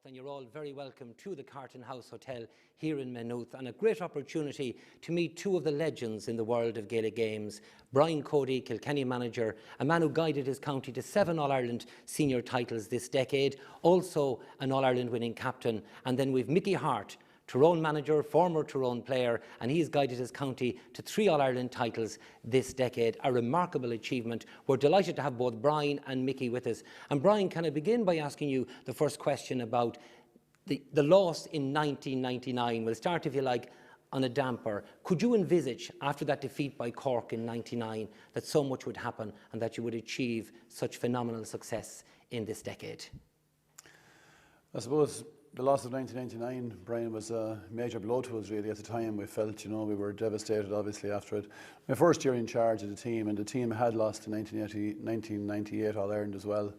And you're all very welcome to the Carton House Hotel here in Maynooth, and a great opportunity to meet two of the legends in the world of Gaelic games. Brian Cody, Kilkenny manager, a man who guided his county to 7 All-Ireland senior titles this decade, also an All-Ireland winning captain. And then we've Mickey Harte, Tyrone manager, former Tyrone player, and he's guided his county to 3 All-Ireland titles this decade. A remarkable achievement. We're delighted to have both Brian and Mickey with us. And Brian, can I begin by asking you the first question about the loss in 1999? We'll start, if you like, on a damper. Could you envisage, after that defeat by Cork in '99, that so much would happen and that you would achieve such phenomenal success in this decade? I suppose the loss of 1999, Brian, was a major blow to us really at the time. We felt, we were devastated obviously after it. My first year in charge of the team, and the team had lost in 1998 All-Ireland as well.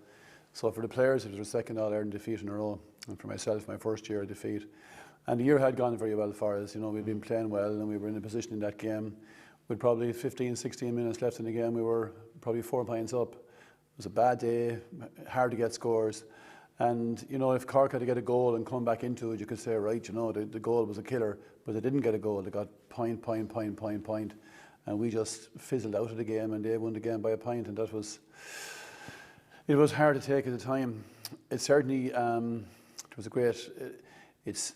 So for the players, it was their second All-Ireland defeat in a row. And for myself, my first year of defeat. And the year had gone very well for us. We'd been playing well and we were in a position in that game. With probably 15, 16 minutes left in the game, we were probably 4 points up. It was a bad day, hard to get scores. And, if Cork had to get a goal and come back into it, you could say, right, the goal was a killer, but they didn't get a goal. They got point. And we just fizzled out of the game and they won the game by a point. And it was hard to take at the time. It certainly, it was it's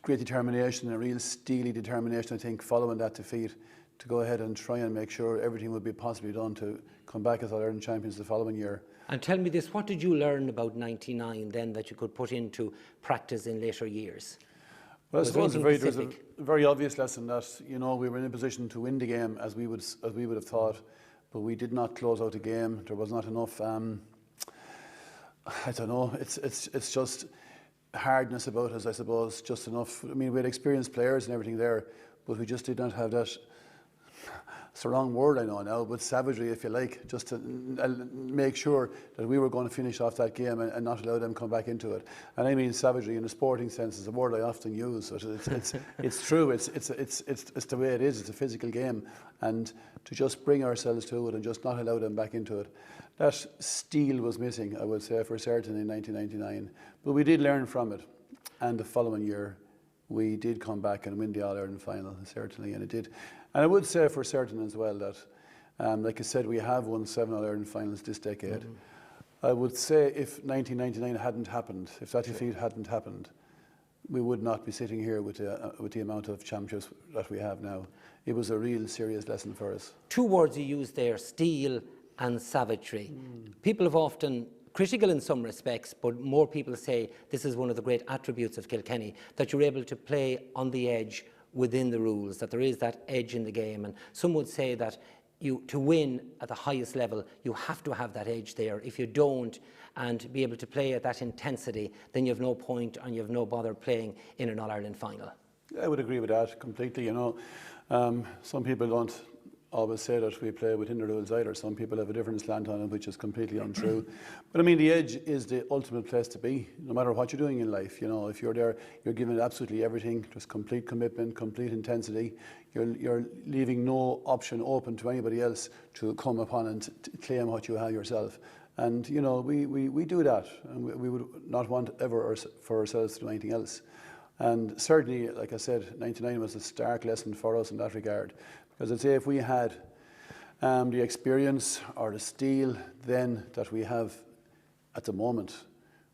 great determination, a real steely determination, I think, following that defeat, to go ahead and try and make sure everything would be possibly done to come back as All-Ireland champions the following year. And tell me this, what did you learn about '99 then that you could put into practice in later years? Well, I suppose there was a very obvious lesson that, we were in a position to win the game as we would have thought, but we did not close out the game. There was not enough, I don't know, it's just hardness about us, I suppose, just enough. I mean, we had experienced players and everything there, but we just did not have that, it's the wrong word I know now, but savagery, if you like, just to make sure that we were going to finish off that game and not allow them to come back into it. And I mean savagery in a sporting sense is a word I often use. It's true, it's the way it is, it's a physical game. And to just bring ourselves to it and just not allow them back into it. That steel was missing, I would say, for certain in 1999. But we did learn from it. And the following year, we did come back and win the All-Ireland final, certainly, and it did. And I would say for certain as well that, like I said, we have won 7 All-Ireland finals this decade. I would say if 1999 hadn't happened, if that defeat hadn't happened, we would not be sitting here with the amount of championships that we have now. It was a real serious lesson for us. Two words you used there, steel and savagery. People have often, critical in some respects, but more people say this is one of the great attributes of Kilkenny, that you're able to play on the edge within the rules, that there is that edge in the game. And some would say that to win at the highest level, you have to have that edge there. If you don't, and be able to play at that intensity, then you have no point and you have no bother playing in an All-Ireland final. I would agree with that completely. Some people don't always say that we play within the rules either. Some people have a different slant on it, which is completely untrue. But I mean, the edge is the ultimate place to be, no matter what you're doing in life. If you're there, you're giving absolutely everything, just complete commitment, complete intensity. You're leaving no option open to anybody else to come upon and claim what you have yourself. And we do that, and we would not want ever for ourselves to do anything else. And certainly, like I said, '99 was a stark lesson for us in that regard. Because I'd say if we had the experience or the steel then that we have at the moment,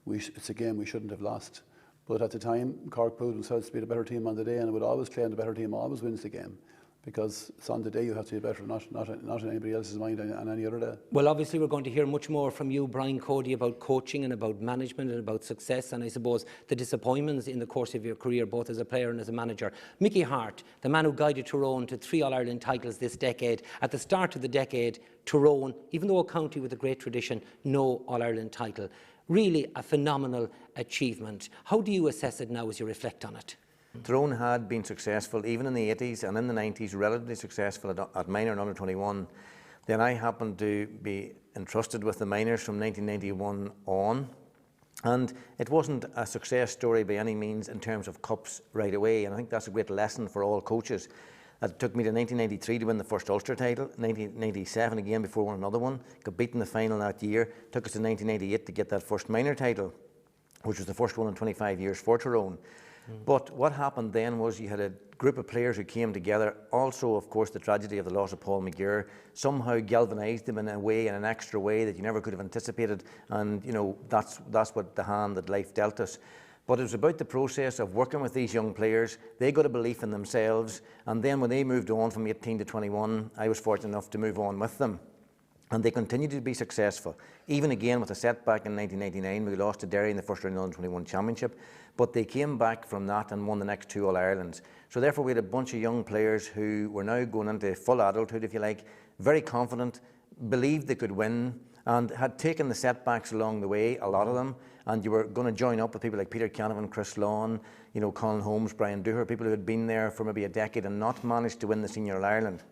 it's a game we shouldn't have lost. But at the time, Cork proved themselves to be the better team on the day, and I would always claim the better team always wins the game. Because it's on the day you have to be better, not in anybody else's mind on any other day. Well, obviously we're going to hear much more from you, Brian Cody, about coaching and about management and about success, and I suppose the disappointments in the course of your career, both as a player and as a manager. Mickey Harte, the man who guided Tyrone to 3 All-Ireland titles this decade. At the start of the decade, Tyrone, even though a county with a great tradition, no All-Ireland title. Really a phenomenal achievement. How do you assess it now as you reflect on it? Tyrone had been successful even in the 80s and in the 90s, relatively successful at minor and under 21. Then I happened to be entrusted with the minors from 1991 on, and it wasn't a success story by any means in terms of cups right away, and I think that's a great lesson for all coaches, It took me to 1993 to win the first Ulster title, 1997 again before we won another one, got beaten in the final that year, took us to 1998 to get that first minor title, which was the first one in 25 years for Tyrone. But what happened then was you had a group of players who came together. Also, of course, the tragedy of the loss of Paul McGear somehow galvanised them in a way, in an extra way that you never could have anticipated. And you know, that's what the hand that life dealt us. But it was about the process of working with these young players. They got a belief in themselves, and then when they moved on from 18 to 21, I was fortunate enough to move on with them. And they continued to be successful. Even again with a setback in 1989, we lost to Derry in the first round of the Under-21 Championship, but they came back from that and won the next 2 All-Irelands. So therefore we had a bunch of young players who were now going into full adulthood, if you like, very confident, believed they could win, and had taken the setbacks along the way, a lot of them, and you were going to join up with people like Peter Canavan, Chris Lawn, you know, Colin Holmes, Brian Dooher, people who had been there for maybe a decade and not managed to win the Senior All-Ireland.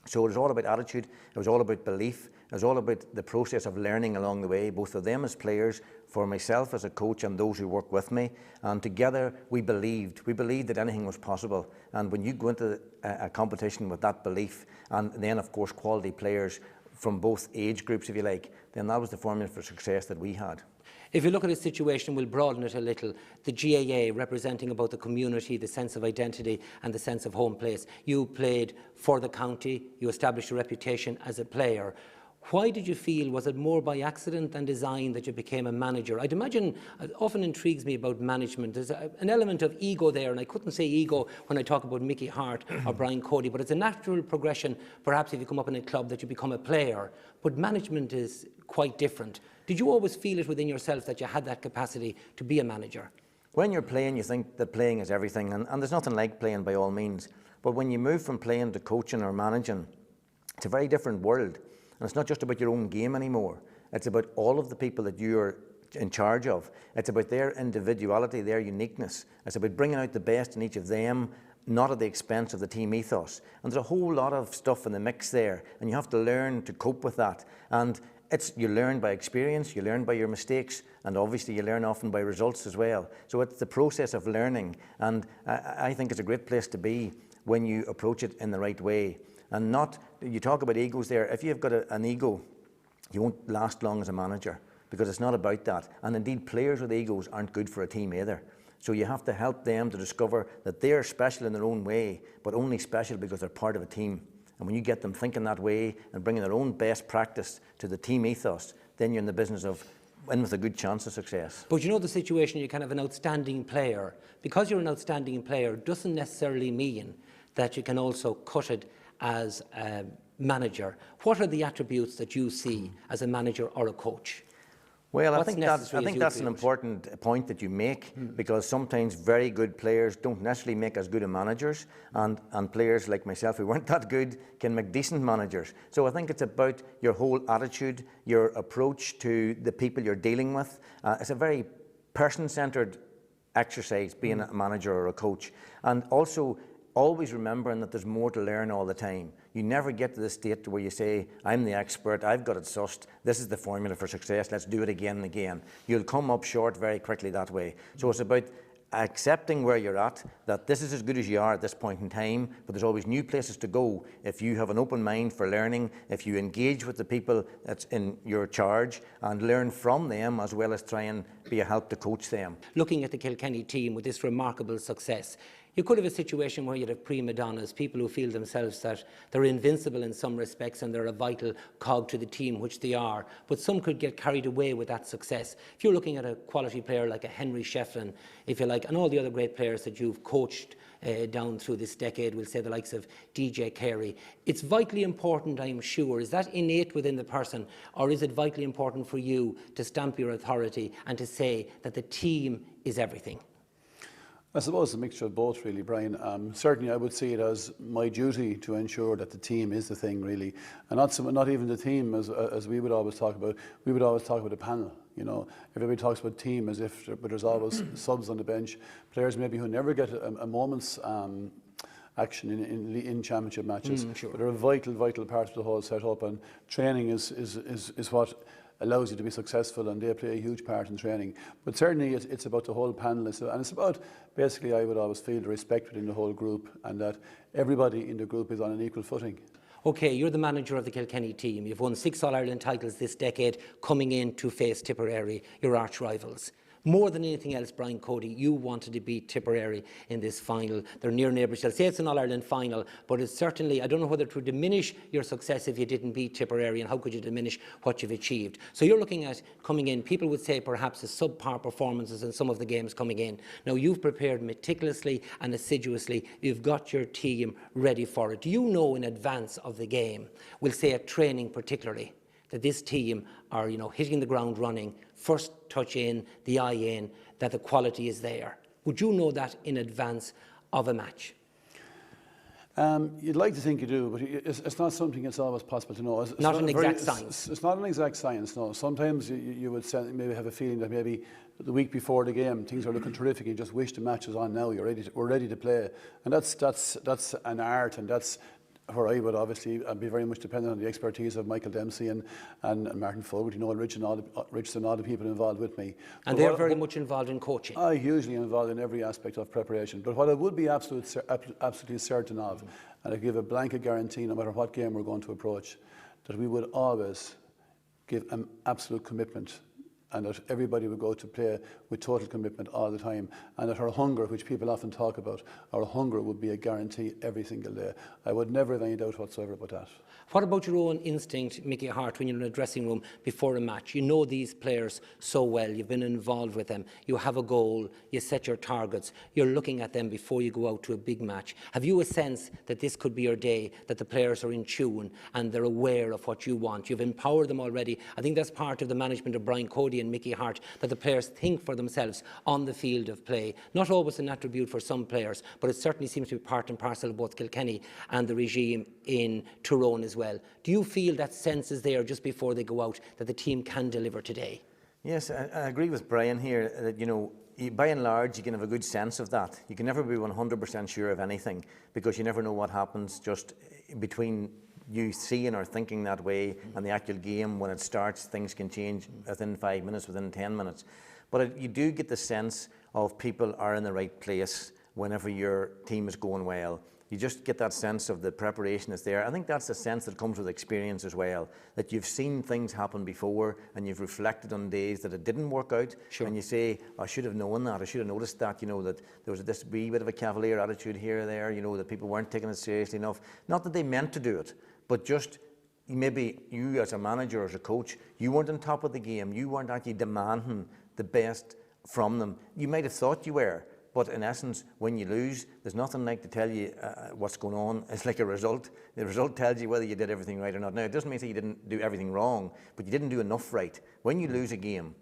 So it was all about attitude, it was all about belief, it was all about the process of learning along the way, both for them as players, for myself as a coach and those who work with me. And together we believed that anything was possible. And when you go into a competition with that belief, and then of course quality players from both age groups, if you like, then that was the formula for success that we had. If you look at a situation, we'll broaden it a little. The GAA representing about the community, the sense of identity and the sense of home place. You played for the county, you established a reputation as a player. Why did you feel, was it more by accident than design that you became a manager? I'd imagine, it often intrigues me about management, there's an element of ego there, and I couldn't say ego when I talk about Mickey Harte or Brian Cody, but it's a natural progression, perhaps if you come up in a club, that you become a player. But management is quite different. Did you always feel it within yourself that you had that capacity to be a manager? When you're playing, you think that playing is everything, and there's nothing like playing by all means. But when you move from playing to coaching or managing, it's a very different world. And it's not just about your own game anymore. It's about all of the people that you're in charge of. It's about their individuality, their uniqueness. It's about bringing out the best in each of them, not at the expense of the team ethos. And there's a whole lot of stuff in the mix there, and you have to learn to cope with that. And you learn by experience, you learn by your mistakes, and obviously you learn often by results as well. So it's the process of learning, and I think it's a great place to be when you approach it in the right way. And not, you talk about egos there, if you've got an ego, you won't last long as a manager, because it's not about that. And indeed, players with egos aren't good for a team either. So you have to help them to discover that they're special in their own way, but only special because they're part of a team. And when you get them thinking that way and bringing their own best practice to the team ethos, then you're in the business of in with a good chance of success. But you know the situation, you're kind of an outstanding player. Because you're an outstanding player doesn't necessarily mean that you can also cut it as a manager. What are the attributes that you see as a manager or a coach? Well, I think that's an important point that you make, because sometimes very good players don't necessarily make as good a managers, and players like myself who weren't that good can make decent managers. So I think it's about your whole attitude, your approach to the people you're dealing with. It's a very person-centred exercise, being a manager or a coach. And also, always remembering that there's more to learn all the time. You never get to the state where you say, I'm the expert, I've got it sussed, this is the formula for success, let's do it again and again. You'll come up short very quickly that way. So it's about accepting where you're at, that this is as good as you are at this point in time, but there's always new places to go if you have an open mind for learning, if you engage with the people that's in your charge and learn from them, as well as try and be a help to coach them. Looking at the Kilkenny team with this remarkable success, you could have a situation where you'd have prima donnas, people who feel themselves that they're invincible in some respects and they're a vital cog to the team, which they are, but some could get carried away with that success. If you're looking at a quality player like a Henry Shefflin, if you like, and all the other great players that you've coached down through this decade, we'll say the likes of DJ Carey, it's vitally important, I'm sure. Is that innate within the person, or is it vitally important for you to stamp your authority and to say that the team is everything? I suppose it's a mixture of both, really, Brian. Certainly I would see it as my duty to ensure that the team is the thing, really, and not even the team as we would always talk about. We would always talk about a panel. You know, everybody talks about team as if, but there's always subs on the bench, players maybe who never get a moment's action in championship matches, Sure. but they're a vital part of the whole setup. And training is what allows you to be successful, and they play a huge part in training. But certainly it's about the whole panel, and it's about, basically, I would always feel the respect within the whole group, and that everybody in the group is on an equal footing. Okay, you're the manager of the Kilkenny team. You've won 6 All-Ireland titles this decade, coming in to face Tipperary, your arch rivals. More than anything else, Brian Cody, you wanted to beat Tipperary in this final. They're near neighbours. They'll say it's an All-Ireland final, but it's certainly, I don't know whether it would diminish your success if you didn't beat Tipperary, and how could you diminish what you've achieved. So you're looking at coming in, people would say perhaps a subpar performances in some of the games coming in. Now you've prepared meticulously and assiduously. You've got your team ready for it. Do you know in advance of the game, we'll say at training particularly, that this team are, hitting the ground running, first touch in, the eye in, that the quality is there? Would you know that in advance of a match? You'd like to think you do, but it's not something that's always possible to know. It's not an exact science. It's not an exact science, no. Sometimes you would maybe have a feeling that maybe the week before the game things are looking terrific, you just wish the match was on now, we're ready to play. And that's an art, and that's where I would obviously be very much dependent on the expertise of Michael Dempsey and Martin Fogarty, and Rich and all the people involved with me. And they're very much involved in coaching. Hugely involved in every aspect of preparation. But what I would be absolutely certain of, and I give a blanket guarantee no matter what game we're going to approach, that we would always give an absolute commitment, and that everybody would go to play with total commitment all the time, and that our hunger, which people often talk about, our hunger would be a guarantee every single day. I would never have any doubt whatsoever about that. What about your own instinct, Mickey Harte, when you're in a dressing room before a match? You know these players so well, you've been involved with them, you have a goal, you set your targets, you're looking at them before you go out to a big match. Have you a sense that this could be your day, that the players are in tune and they're aware of what you want? You've empowered them already. I think that's part of the management of Brian Cody and Mickey Harte, that the players think for themselves on the field of play. Not always an attribute for some players, but it certainly seems to be part and parcel of both Kilkenny and the regime in Tyrone as well. Do you feel that sense is there just before they go out, that the team can deliver today? Yes, I agree with Brian here that, by and large, you can have a good sense of that. You can never be 100% sure of anything, because you never know what happens just between you seeing or thinking that way and the actual game. When it starts, things can change within 5 minutes, within 10 minutes. But you do get the sense of people are in the right place whenever your team is going well. You just get that sense of the preparation is there. I think that's a sense that comes with experience as well, that you've seen things happen before and you've reflected on days that it didn't work out. Sure. And you say, I should have known that, I should have noticed that, that there was this wee bit of a cavalier attitude here or there, that people weren't taking it seriously enough. Not that they meant to do it, but just maybe you as a manager, as a coach, you weren't on top of the game, you weren't actually demanding the best from them. You might have thought you were, but in essence, when you lose, there's nothing like to tell you what's going on. It's like a result. The result tells you whether you did everything right or not. Now, it doesn't mean that you didn't do everything wrong, but you didn't do enough right. When you lose a game,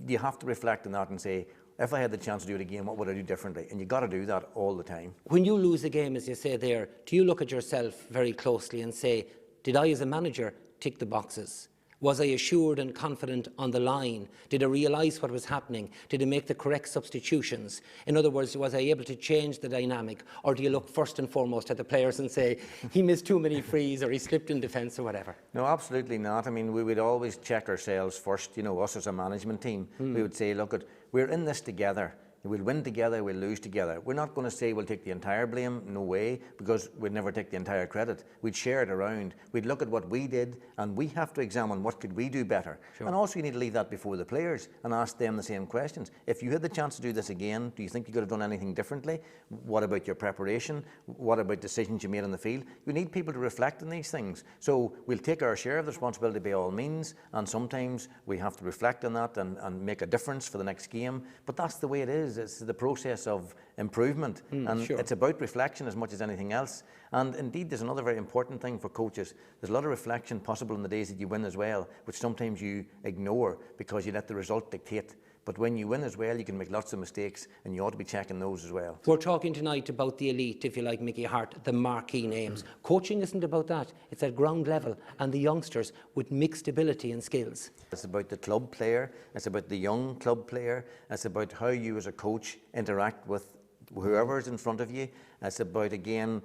you have to reflect on that and say, if I had the chance to do it again, what would I do differently? And you've got to do that all the time. When you lose a game, as you say there, do you look at yourself very closely and say, did I as a manager tick the boxes? Was I assured and confident on the line? Did I realise what was happening? Did I make the correct substitutions? In other words, was I able to change the dynamic? Or do you look first and foremost at the players and say, he missed too many frees or he slipped in defence or whatever? No, absolutely not. I mean, we would always check ourselves first, us as a management team. We would say, look, we're in this together. We'll win together, we'll lose together. We're not going to say we'll take the entire blame, no way, because we'd never take the entire credit. We'd share it around. We'd look at what we did, and we have to examine what could we do better. Sure. And also you need to leave that before the players and ask them the same questions. If you had the chance to do this again, do you think you could have done anything differently? What about your preparation? What about decisions you made on the field? You need people to reflect on these things. So we'll take our share of the responsibility by all means, and sometimes we have to reflect on that and make a difference for the next game. But that's the way it is. It's the process of improvement, and sure. It's about reflection as much as anything else. And indeed, there's another very important thing for coaches. There's a lot of reflection possible in the days that you win as well, which sometimes you ignore because you let the result dictate. But when you win as well, you can make lots of mistakes, and you ought to be checking those as well. We're talking tonight about the elite, if you like, Mickey Harte, the marquee names. Coaching isn't about that. It's at ground level, and the youngsters with mixed ability and skills. It's about the club player. It's about the young club player. It's about how you as a coach interact with whoever is in front of you. It's about, again,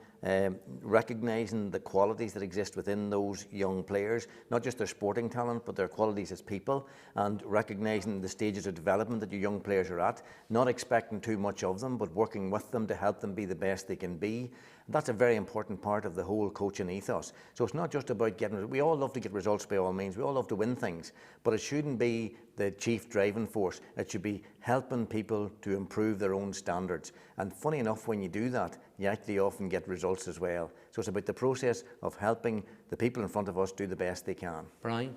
recognising the qualities that exist within those young players, not just their sporting talent, but their qualities as people, and recognising the stages of development that your young players are at, not expecting too much of them, but working with them to help them be the best they can be. That's a very important part of the whole coaching ethos. So it's not just about getting, we all love to get results by all means, we all love to win things, but it shouldn't be the chief driving force. It should be helping people to improve their own standards. And funny enough, when you do that, you actually often get results as well. So it's about the process of helping the people in front of us do the best they can. Brian?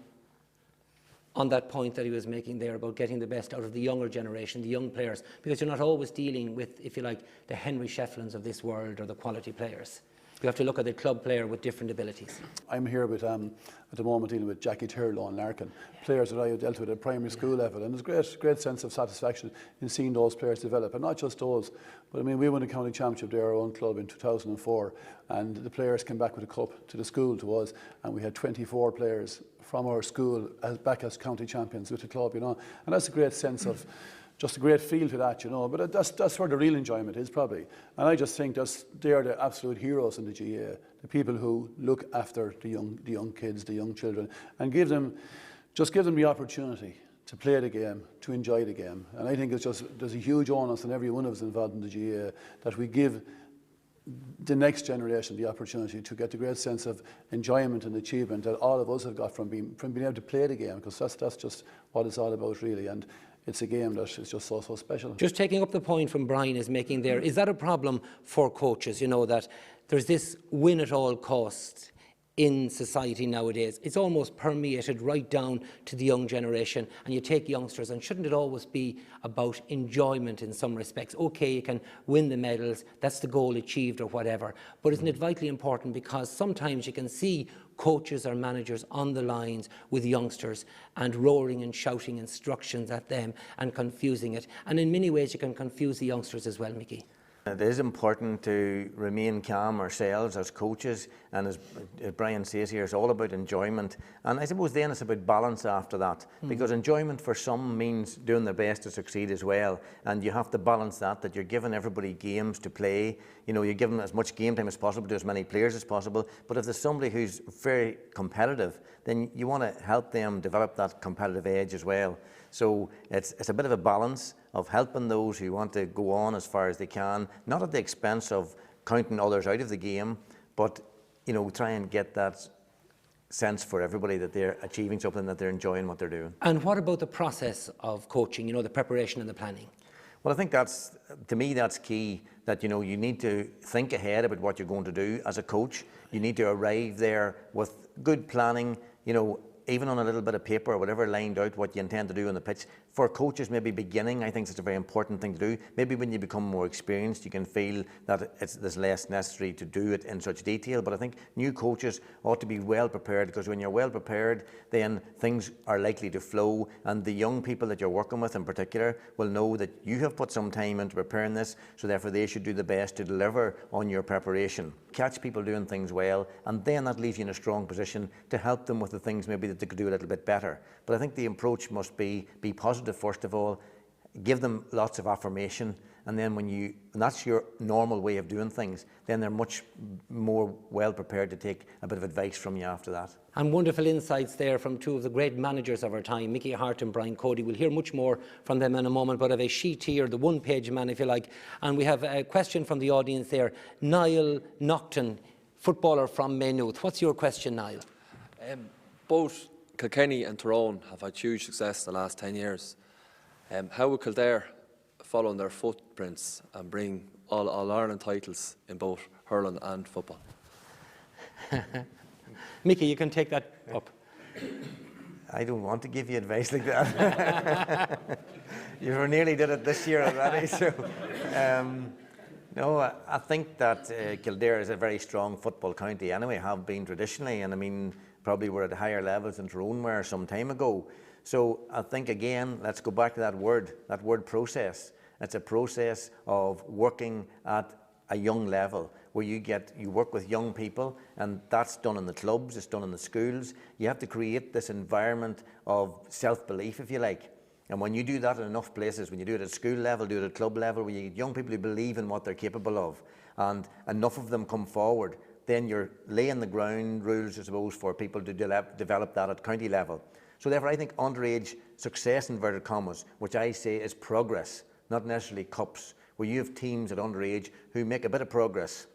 On that point that he was making there about getting the best out of the younger generation, the young players, because you're not always dealing with, if you like, the Henry Shefflins of this world or the quality players. You have to look at the club player with different abilities. I'm here with, at the moment, dealing with Jackie Turlow and Larkin, players that I have dealt with at primary school level, and there's great sense of satisfaction in seeing those players develop, and not just those, but I mean, we won a county championship there, our own club, in 2004, and the players came back with a cup to the school to us, and we had 24 players from our school back as county champions with the club, you know, and that's a great sense of, just a great feel to that, you know, but that's where the real enjoyment is probably. And I just think they are the absolute heroes in the GAA, the people who look after the young kids, the young children, and give them the opportunity to play the game, to enjoy the game. And I think there's a huge onus on every one of us involved in the GAA that we give the next generation the opportunity to get the great sense of enjoyment and achievement that all of us have got from being able to play the game, because that's just what it's all about really. And it's a game that is just so special. Just taking up the point from Brian is making there, is that a problem for coaches, you know, that there's this win at all costs in society nowadays? It's almost permeated right down to the young generation, and you take youngsters, and shouldn't it always be about enjoyment in some respects? Okay, you can win the medals, that's the goal achieved or whatever, but isn't it vitally important, because sometimes you can see coaches or managers on the lines with youngsters and roaring and shouting instructions at them and confusing it, and in many ways you can confuse the youngsters as well, Mickey. It is important to remain calm ourselves as coaches, and as Brian says here, it's all about enjoyment. And I suppose then it's about balance after that, because enjoyment for some means doing their best to succeed as well. And you have to balance that you're giving everybody games to play. You know, you're giving as much game time as possible to as many players as possible. But if there's somebody who's very competitive, then you want to help them develop that competitive edge as well. So it's a bit of a balance of helping those who want to go on as far as they can, not at the expense of counting others out of the game, but, you know, try and get that sense for everybody that they're achieving something, that they're enjoying what they're doing. And what about the process of coaching, you know, the preparation and the planning? Well, I think to me, that's key, that, you know, you need to think ahead about what you're going to do as a coach. You need to arrive there with good planning, you know, even on a little bit of paper or whatever, lined out what you intend to do on the pitch. For coaches maybe beginning, I think it's a very important thing to do. Maybe when you become more experienced, you can feel that there's less necessary to do it in such detail. But I think new coaches ought to be well prepared, because when you're well prepared, then things are likely to flow. And the young people that you're working with in particular will know that you have put some time into preparing this, so therefore they should do the best to deliver on your preparation. Catch people doing things well, and then that leaves you in a strong position to help them with the things maybe that they could do a little bit better. But I think the approach must be positive first of all, give them lots of affirmation, and then and that's your normal way of doing things, then they're much more well prepared to take a bit of advice from you after that. And wonderful insights there from two of the great managers of our time, Mickey Harte and Brian Cody. We'll hear much more from them in a moment, but I have a sheet here, the one-page man if you like, and we have a question from the audience there. Niall Naughton, footballer from Maynooth. What's your question, Niall? Both Kilkenny and Tyrone have had huge success the last 10 years. How will Kildare follow in their footprints and bring all Ireland titles in both hurling and football? Mickey, you can take that up. I don't want to give you advice like that. You nearly did it this year already. So, no, I think that Kildare is a very strong football county anyway, have been traditionally, and I mean, probably were at higher levels than Tyrone were some time ago. So I think, again, let's go back to that word process. It's a process of working at a young level where you work with young people, and that's done in the clubs, it's done in the schools. You have to create this environment of self-belief, if you like. And when you do that in enough places, when you do it at school level, do it at club level, where you get young people who believe in what they're capable of, and enough of them come forward, then you're laying the ground rules, I suppose, for people to develop that at county level. So therefore, I think underage success, inverted commas, which I say is progress, not necessarily cups, where you have teams at underage who make a bit of progress,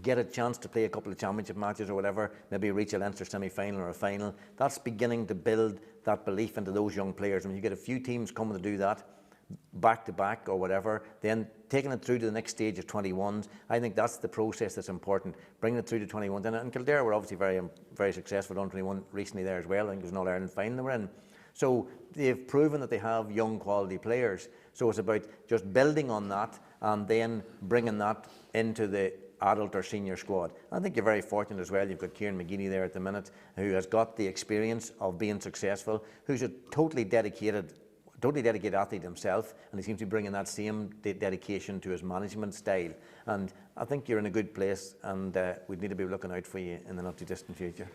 get a chance to play a couple of championship matches or whatever, maybe reach a Leinster semi-final or a final. That's beginning to build that belief into those young players. When you get a few teams coming to do that, back to back or whatever, then taking it through to the next stage of 21s, I think that's the process that's important, bringing it through to 21s. And Kildare were obviously very successful on 21 recently there as well. I think it was an All-Ireland final they were in. So they've proven that they have young quality players. So it's about just building on that and then bringing that into the adult or senior squad. I think you're very fortunate as well. You've got Kieran McGeady there at the minute, who has got the experience of being successful, who's a totally dedicated athlete himself, and he seems to be bringing that same dedication to his management style. And I think you're in a good place, and we need to be looking out for you in the not too distant future.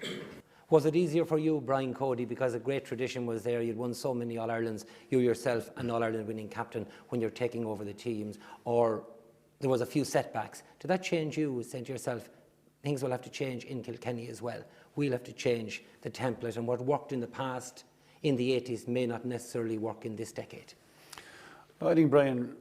Was it easier for you, Brian Cody, because a great tradition was there? You'd won so many All-Irelands, you yourself an All-Ireland winning captain when you're taking over the teams, or there was a few setbacks. Did that change you, saying to yourself, things will have to change in Kilkenny as well? We'll have to change the template, and what worked in the past in the 80s may not necessarily work in this decade. I think, Brian,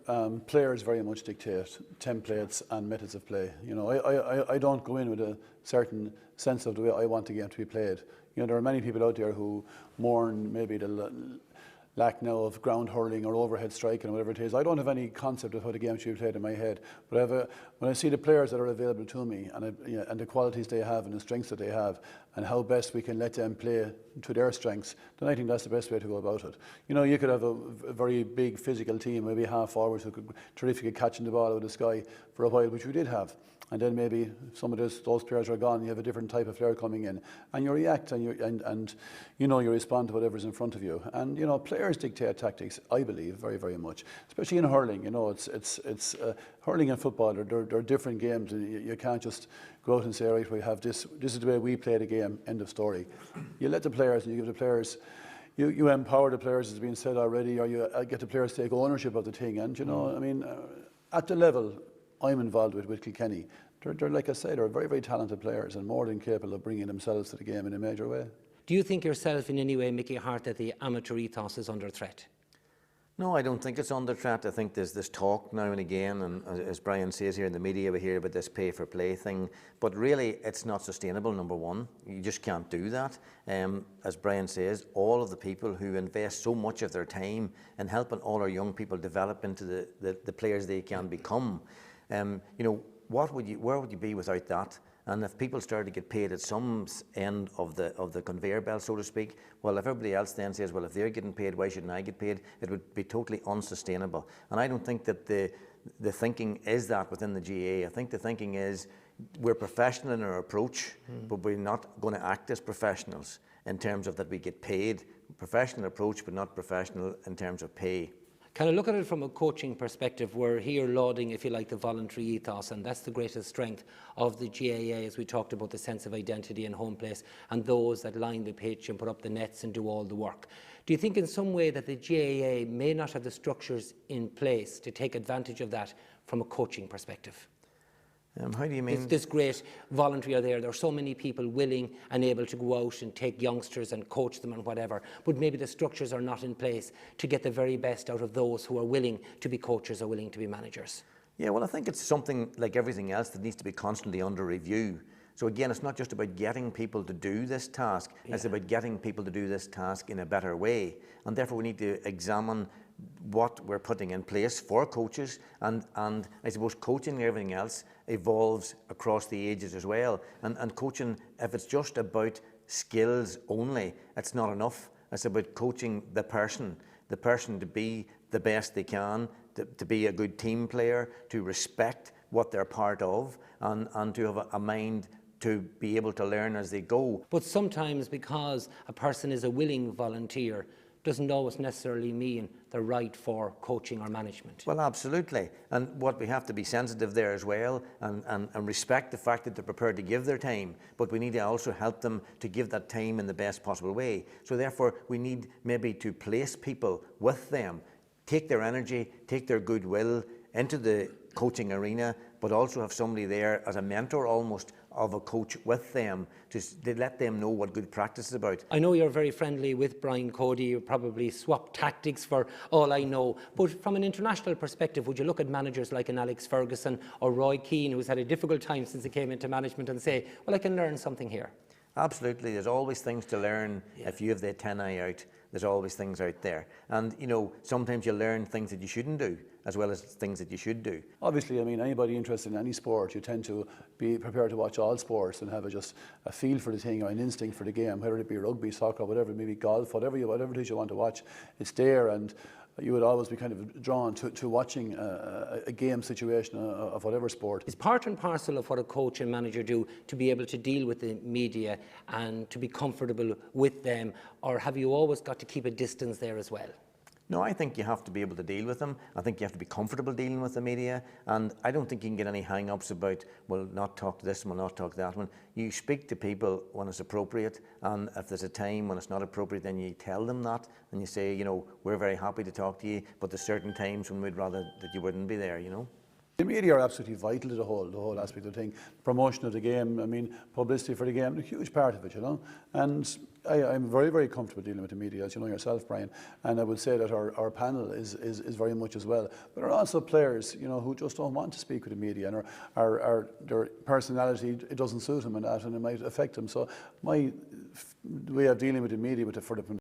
players very much dictate templates and methods of play. You know, I don't go in with a certain sense of the way I want the game to be played. You know, there are many people out there who mourn maybe the lack now of ground hurling or overhead striking or whatever it is. I don't have any concept of how the game should be played in my head. But when I see the players that are available to me and the qualities they have and the strengths that they have and how best we can let them play to their strengths, then I think that's the best way to go about it. You know, you could have a very big physical team, maybe half forwards who could terrific at catching the ball out of the sky for a while, which we did have. And then maybe some of those players are gone. You have a different type of player coming in, and you react and you respond to whatever's in front of you. And you know, players dictate tactics, I believe, very, very much. Especially in hurling. You know, it's hurling and football. They're different games. You can't just go out and say, right, we have this. This is the way we play the game. End of story. You let the players, and you give the players. You empower the players, as has been said already, or you get the players to take ownership of the thing. And you know, I mean, at the level I'm involved with Kilkenny, they're like I say, they're very, very talented players and more than capable of bringing themselves to the game in a major way. Do you think yourself in any way, Mickey Harte, that the amateur ethos is under threat? No, I don't think it's under threat. I think there's this talk now and again, and as Brian says here in the media, we hear about this pay for play thing, but really it's not sustainable, number one. You just can't do that. As Brian says, all of the people who invest so much of their time in helping all our young people develop into the players they can become, you know, where would you be without that? And if people start to get paid at some end of the conveyor belt, so to speak, well, if everybody else then says, well, if they're getting paid, why shouldn't I get paid? It would be totally unsustainable. And I don't think that the thinking is that within the GAA. I think the thinking is we're professional in our approach, but we're not going to act as professionals in terms of that we get paid. Professional approach, but not professional in terms of pay. Can I look at it from a coaching perspective? We're here lauding, if you like, the voluntary ethos, and that's the greatest strength of the GAA, as we talked about the sense of identity and home place, and those that line the pitch and put up the nets and do all the work. Do you think in some way that the GAA may not have the structures in place to take advantage of that from a coaching perspective? How do you mean? It's this great voluntary are there. There are so many people willing and able to go out and take youngsters and coach them and whatever, but maybe the structures are not in place to get the very best out of those who are willing to be coaches or willing to be managers. Yeah, well, I think it's something like everything else that needs to be constantly under review. So again, it's not just about getting people to do this task, it's about getting people to do this task in a better way. And therefore we need to examine what we're putting in place for coaches, and I suppose coaching and everything else evolves across the ages as well. And coaching, if it's just about skills only, it's not enough. It's about coaching the person to be the best they can, to be a good team player, to respect what they're part of, and to have a mind to be able to learn as they go. But sometimes because a person is a willing volunteer, doesn't always necessarily mean they're right for coaching or management. Well, absolutely. And what we have to be sensitive there as well, and respect the fact that they're prepared to give their time, but we need to also help them to give that time in the best possible way. So therefore, we need maybe to place people with them, take their energy, take their goodwill into the coaching arena, but also have somebody there as a mentor almost of a coach with them to let them know what good practice is about. I know you're very friendly with Brian Cody. You probably swap tactics for all I know. But from an international perspective, would you look at managers like an Alex Ferguson or Roy Keane, who's had a difficult time since he came into management, and say, well, I can learn something here? Absolutely, there's always things to learn. If you have the antennae out, there's always things out there. And you know, sometimes you learn things that you shouldn't do, as well as things that you should do. Obviously, I mean, anybody interested in any sport, you tend to be prepared to watch all sports and have just a feel for the thing or an instinct for the game, whether it be rugby, soccer, whatever, maybe golf, whatever it is you want to watch, it's there. And you would always be kind of drawn to watching a game situation of whatever sport. Is part and parcel of what a coach and manager do to be able to deal with the media and to be comfortable with them, or have you always got to keep a distance there as well? No, I think you have to be able to deal with them. I think you have to be comfortable dealing with the media. And I don't think you can get any hang-ups about, well, not talk to this one, not talk to that one. You speak to people when it's appropriate. And if there's a time when it's not appropriate, then you tell them that. And you say, you know, we're very happy to talk to you, but there's certain times when we'd rather that you wouldn't be there, you know. The media are absolutely vital to the whole aspect of the thing. Promotion of the game, I mean, publicity for the game, a huge part of it, you know. And I'm very, very comfortable dealing with the media, as you know yourself, Brian. And I would say that our panel is very much as well. But there are also players, you know, who just don't want to speak with the media, and their personality, it doesn't suit them and that, and it might affect them. So my way of dealing with the media for the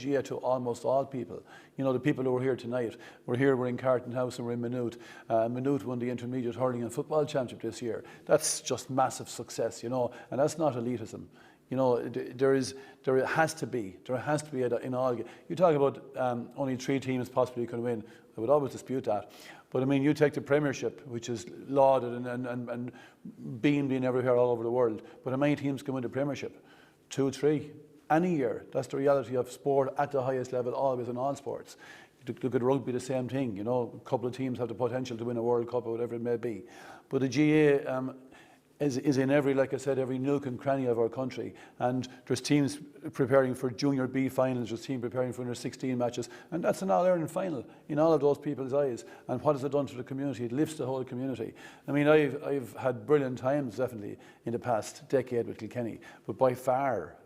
GAA to almost all people. You know, the people who are here tonight, we're in Carton House and we're in Maynooth. Maynooth won the Intermediate Hurling and Football Championship this year. That's just massive success, you know, and that's not elitism. You know, there has to be in all. You talk about only 3 teams possibly can win. I would always dispute that. But I mean, you take the Premiership, which is lauded and beamed in everywhere all over the world. But how many teams can win the Premiership? 2, 3, any year. That's the reality of sport at the highest level, always in all sports. Look at rugby, the same thing. You know, a couple of teams have the potential to win a World Cup or whatever it may be. But the GAA is in every, like I said, every nook and cranny of our country. And there's teams preparing for Junior B finals, there's teams preparing for under 16 matches, and that's an All-Ireland final in all of those people's eyes. And what has it done to the community? It lifts the whole community. I mean, I've had brilliant times, definitely, in the past decade with Kilkenny, but by far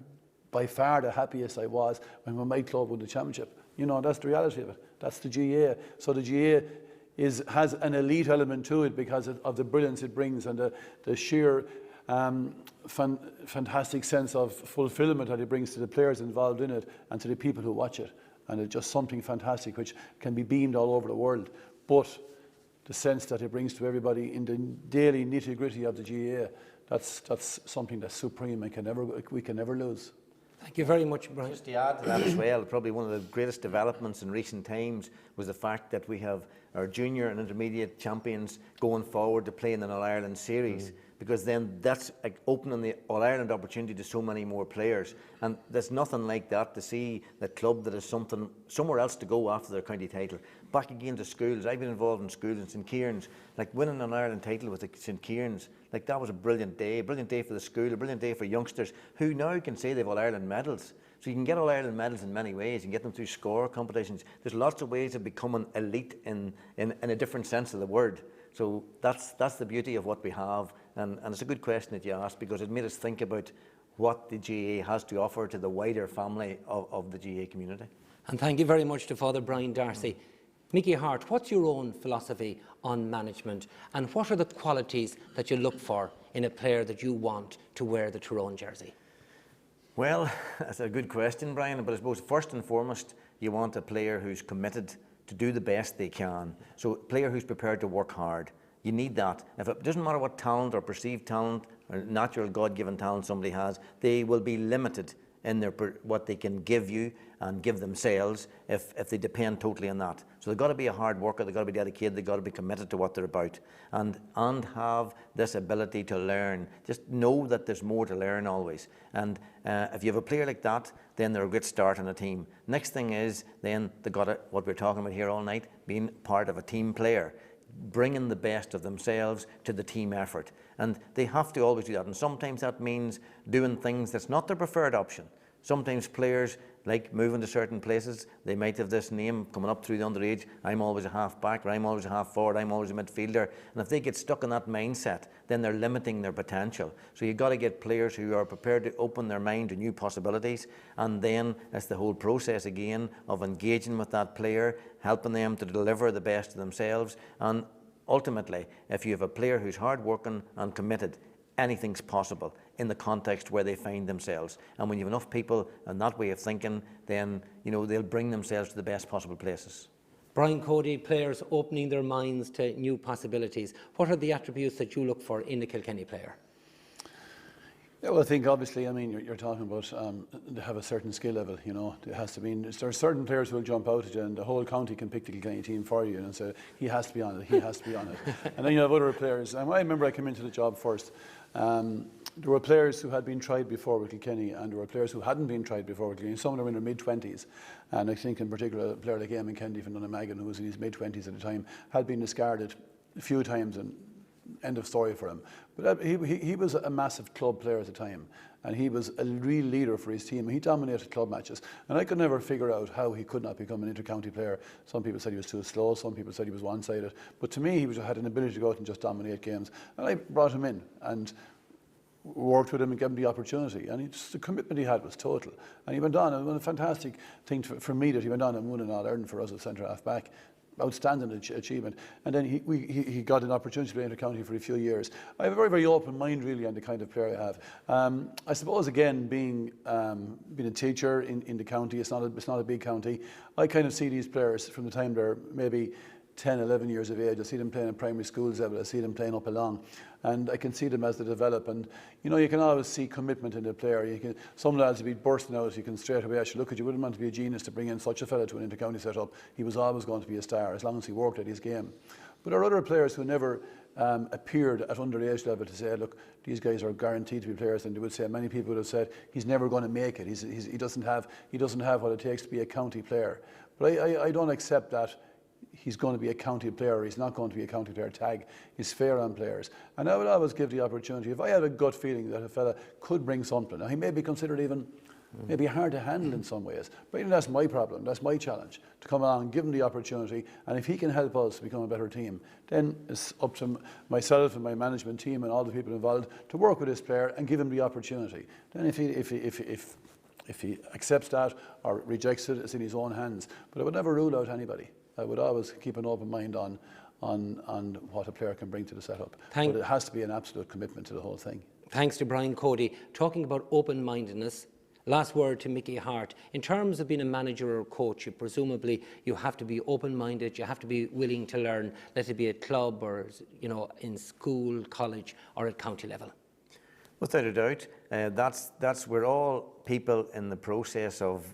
the happiest I was when my club won the championship. You know, that's the reality of it. That's the GAA. So the GAA has an elite element to it because of the brilliance it brings and the sheer fantastic sense of fulfillment that it brings to the players involved in it and to the people who watch it. And it's just something fantastic which can be beamed all over the world. But the sense that it brings to everybody in the daily nitty-gritty of the GAA, that's something that's supreme and we can never lose. Thank you very much, Brian. Just to add to that as well, probably one of the greatest developments in recent times was the fact that we have our junior and intermediate champions going forward to play in an All-Ireland series, because then that's like opening the All-Ireland opportunity to so many more players. And there's nothing like that to see the club that has somewhere else to go after their county title. Back again to schools. I've been involved in schools in St. Kieran's, like winning an Ireland title with the St. Kieran's, like that was a brilliant day for the school, a brilliant day for youngsters who now can say they've All-Ireland medals. So you can get All-Ireland medals in many ways. You can get them through score competitions. There's lots of ways of becoming elite in a different sense of the word. So that's the beauty of what we have. And it's a good question that you asked, because it made us think about what the GAA has to offer to the wider family of the GAA community. And thank you very much to Father Brian Darcy. Mickey Harte, what's your own philosophy on management, and what are the qualities that you look for in a player that you want to wear the Tyrone jersey? Well, that's a good question, Brian, but I suppose first and foremost, you want a player who's committed to do the best they can. So a player who's prepared to work hard. You need that. If it doesn't matter what talent or perceived talent or natural God-given talent somebody has, they will be limited in what they can give you and give themselves if they depend totally on that. So they've got to be a hard worker, they've got to be dedicated, they've got to be committed to what they're about and have this ability to learn. Just know that there's more to learn always. And if you have a player like that, then they're a great start on a team. Next thing is then they've got to, what we're talking about here all night, being part of a team player, bringing the best of themselves to the team effort. And they have to always do that. And sometimes that means doing things that's not their preferred option. Sometimes players like moving to certain places. They might have this name coming up through the underage. I'm always a half back, or I'm always a half forward, I'm always a midfielder. And if they get stuck in that mindset, then they're limiting their potential. So you've got to get players who are prepared to open their mind to new possibilities. And then it's the whole process again of engaging with that player, helping them to deliver the best of themselves. And ultimately, if you have a player who's hard-working and committed, anything's possible in the context where they find themselves. And when you have enough people and that way of thinking, then they'll bring themselves to the best possible places. Brian, Cody, players opening their minds to new possibilities. What are the attributes that you look for in a Kilkenny player? Yeah, well, I think obviously, I mean, you're talking about they have a certain skill level, There has to be. There are certain players who will jump out at you, and the whole county can pick the Kilkenny team for you, and say he has to be on it, he has to be on it. And then you have other players. And I remember I came into the job first. There were players who had been tried before with Kilkenny, and there were players who hadn't been tried before with Kilkenny. Some of them were in their mid-20s, and I think in particular a player like Eamon Kennedy from Dunnamaggin, who was in his mid-20s at the time, had been discarded a few times, and end of story for him. But he was a massive club player at the time, and he was a real leader for his team. He dominated club matches, and I could never figure out how he could not become an inter-county player. Some people said he was too slow, some people said he was one-sided, but to me he had an ability to go out and just dominate games. And I brought him in and worked with him and gave him the opportunity, and the commitment he had was total. And he went on, and it was a fantastic thing for me that he went on and won an All-Ireland for us at centre half back. outstanding achievement. And then he got an opportunity to play inter-county for a few years. I have a very, very open mind really on the kind of player I have. I suppose again, being a teacher in the county, it's not a big county. I kind of see these players from the time they're maybe 10, 11 years of age. I see them playing in primary schools level. I see them playing up along, and I can see them as they develop. And you know, you can always see commitment in the player. Some lads will be bursting out. You can straight away actually look at you. Wouldn't want to be a genius to bring in such a fella to an inter-county setup. He was always going to be a star as long as he worked at his game. But there are other players who never appeared at underage level to say, look, these guys are guaranteed to be players. And they would say, many people would have said, he's never going to make it. He doesn't have what it takes to be a county player. But I don't accept that he's going to be a county player or he's not going to be a county player tag. He's fair on players. And I would always give the opportunity. If I had a gut feeling that a fella could bring something, now he may be considered even maybe hard to handle in some ways, but you know, that's my problem, that's my challenge, to come along and give him the opportunity. And if he can help us become a better team, then it's up to myself and my management team and all the people involved to work with this player and give him the opportunity. Then if he accepts that or rejects it, it's in his own hands. But I would never rule out anybody. I would always keep an open mind on what a player can bring to the setup. But it has to be an absolute commitment to the whole thing. Thanks to Brian Cody. Talking about open-mindedness, last word to Mickey Harte. In terms of being a manager or a coach, presumably you have to be open-minded, you have to be willing to learn, let it be at club or in school, college or at county level. Without a doubt, we're all people in the process of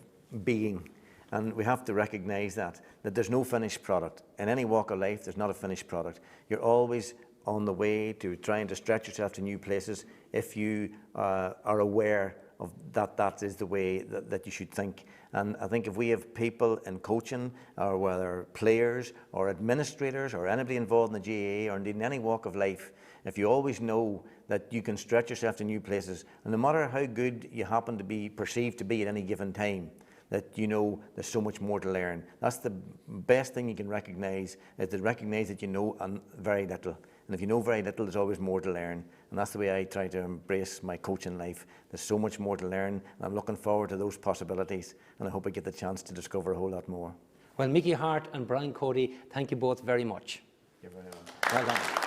being. And we have to recognise that there's no finished product. In any walk of life, there's not a finished product. You're always on the way to trying to stretch yourself to new places if you are aware of that is the way that you should think. And I think if we have people in coaching, or whether players or administrators or anybody involved in the GAA or indeed in any walk of life, if you always know that you can stretch yourself to new places, and no matter how good you happen to be perceived to be at any given time, that you know there's so much more to learn. That's the best thing you can recognise, is to recognise that you know very little. And if you know very little, there's always more to learn. And that's the way I try to embrace my coaching life. There's so much more to learn, and I'm looking forward to those possibilities. And I hope I get the chance to discover a whole lot more. Well, Mickey Harte and Brian Cody, thank you both very much. You're very welcome. Well done.